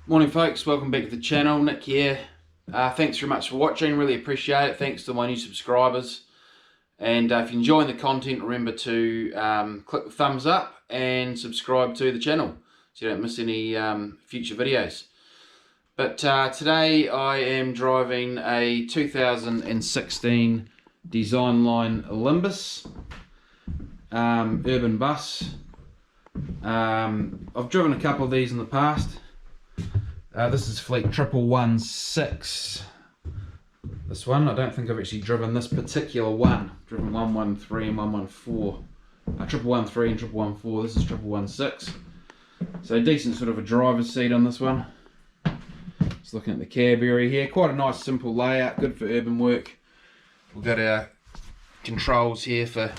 Morning folks, welcome back to the channel. Nick here. Thanks very much for watching, really appreciate it. Thanks to my new subscribers. And if you're enjoying the content, remember to click the thumbs up and subscribe to the channel so you don't miss any future videos. But today I am driving a 2016 Designline Olymbus Urban Bus. I've driven a couple of these in the past. This is fleet 1116. This one, I don't think I've actually driven this particular one. I've driven 113 and 114. 1113 and 1114. This is 1116. So decent sort of a driver's seat on this one. Just looking at the cab area here. Quite a nice simple layout, good for urban work. We've got our controls here for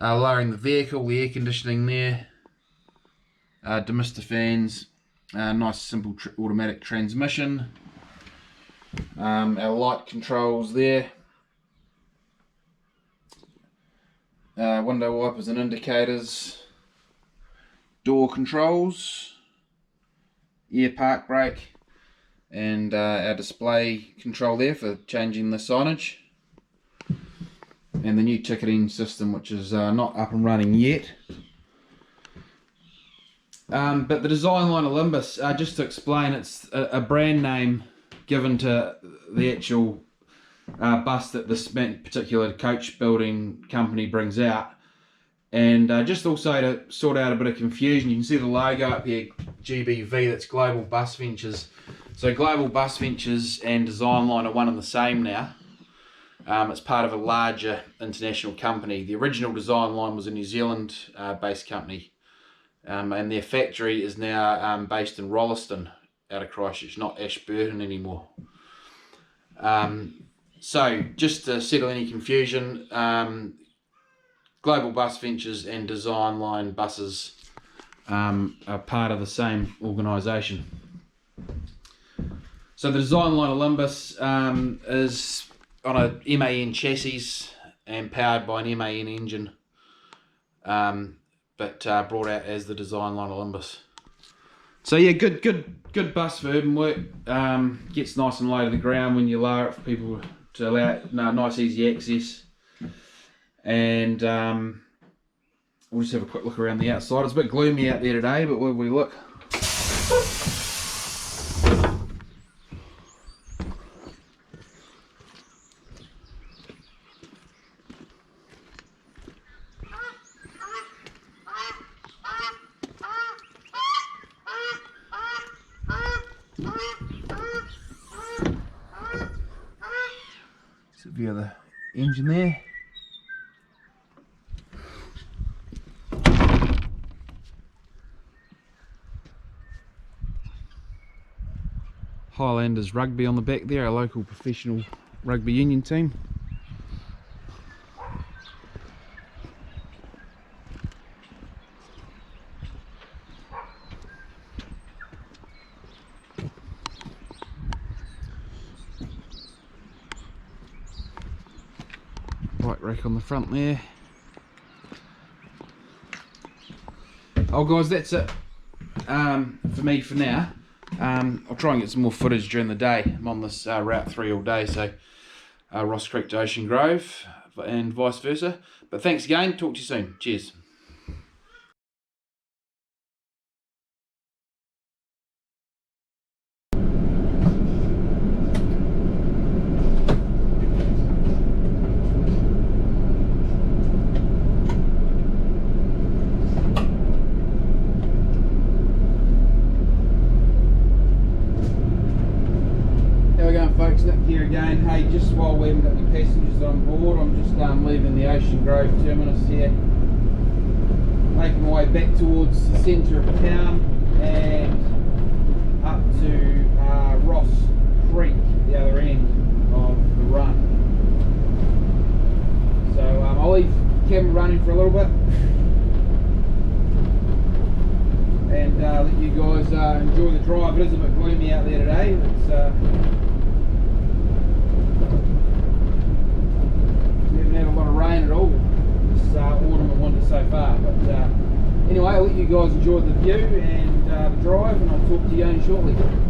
lowering the vehicle, the air conditioning there, demister fans. Nice simple automatic transmission. Our light controls there. Window wipers and indicators. Door controls. Ear park brake. And our display control there for changing the signage. And the new ticketing system, which is not up and running yet. But the Designline Olymbus, just to explain, it's a brand name given to the actual bus that this particular coach building company brings out. And just also to sort out a bit of confusion, you can see the logo up here, GBV, that's Global Bus Ventures. So Global Bus Ventures and Designline are one and the same now. It's part of a larger international company. The original Designline was a New Zealand based company. And their factory is now based in Rolleston, out of Christchurch, not Ashburton anymore. So just to settle any confusion, Global Bus Ventures and Designline Buses are part of the same organisation. So the Designline Olymbus is on a MAN chassis and powered by an MAN engine. But brought out as the Designline Olymbus. So yeah, good bus for urban work. Gets nice and low to the ground when you lower it for people to allow nice easy access. And we'll just have a quick look around the outside. It's a bit gloomy out there today, but where we look. View of the engine there. Highlanders Rugby on the back there, a local professional rugby union team. Bike rack on the front there. Oh guys, that's it for me for now. I'll try and get some more footage during the day. I'm on this Route 3 all day, so Ross Creek to Ocean Grove and vice versa. But thanks again, talk to you soon. Cheers. Folks, Nick here again. Hey, just while we haven't got any passengers on board, I'm just leaving the Ocean Grove terminus here, making my way back towards the centre of town and up to Ross Creek, the other end of the run. So I'll leave the camera running for a little bit and let you guys enjoy the drive. It is a bit gloomy out there today. We haven't had a lot of rain at all this autumn and winter so far. But anyway, I'll let you guys enjoy the view and the drive, and I'll talk to to you again shortly.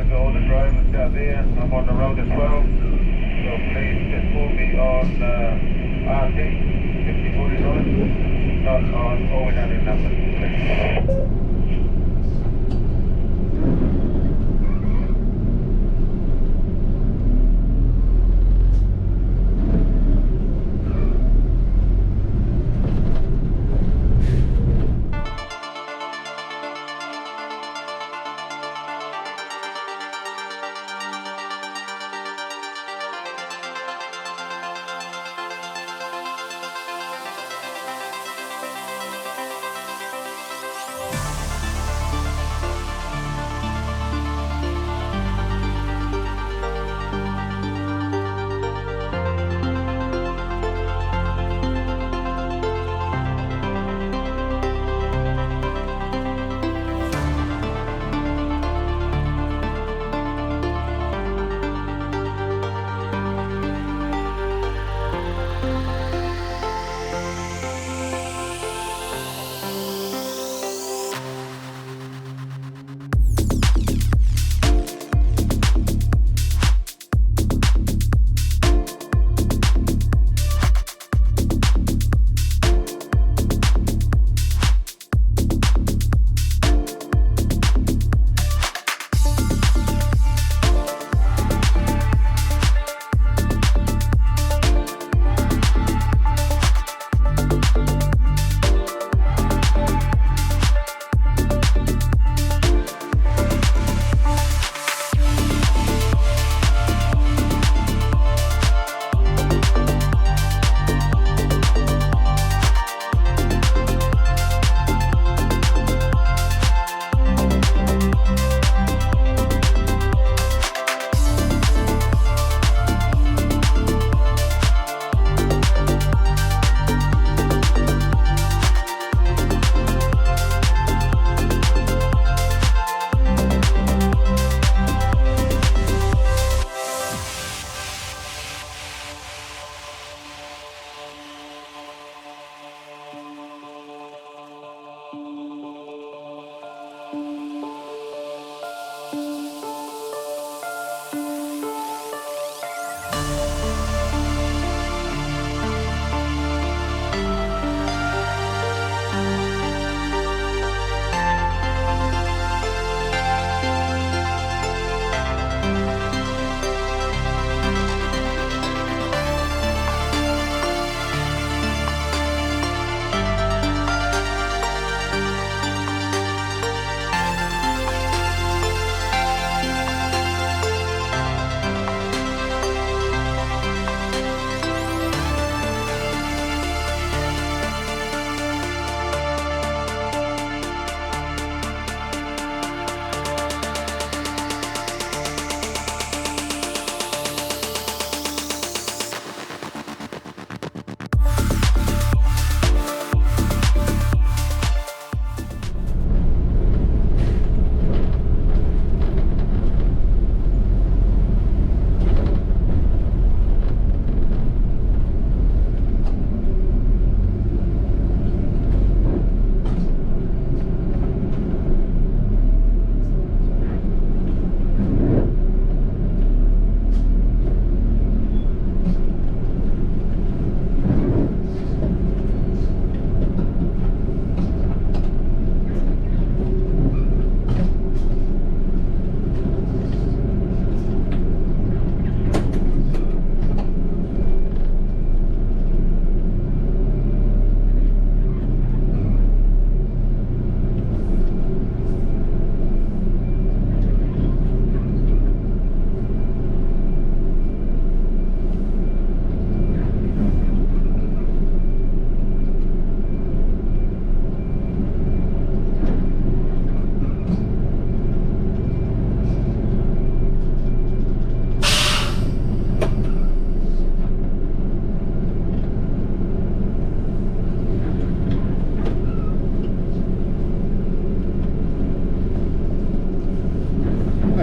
to all the drivers out there. I'm on the road as well. So please just call me on RT 5049, not on all other numbers.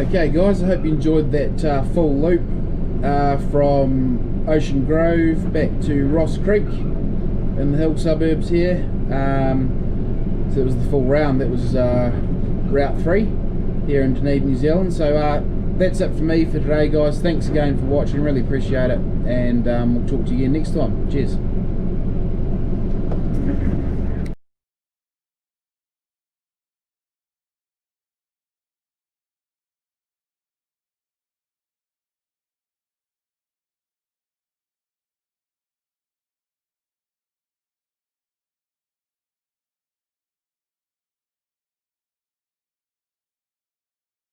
Okay guys, I hope you enjoyed that full loop from Ocean Grove back to Ross Creek in the hill suburbs here. So it was the full round. That was Route 3. here in Dunedin, New Zealand. So that's it for me for today, guys. Thanks again for watching, really appreciate it, and we'll talk to you again next time. Cheers.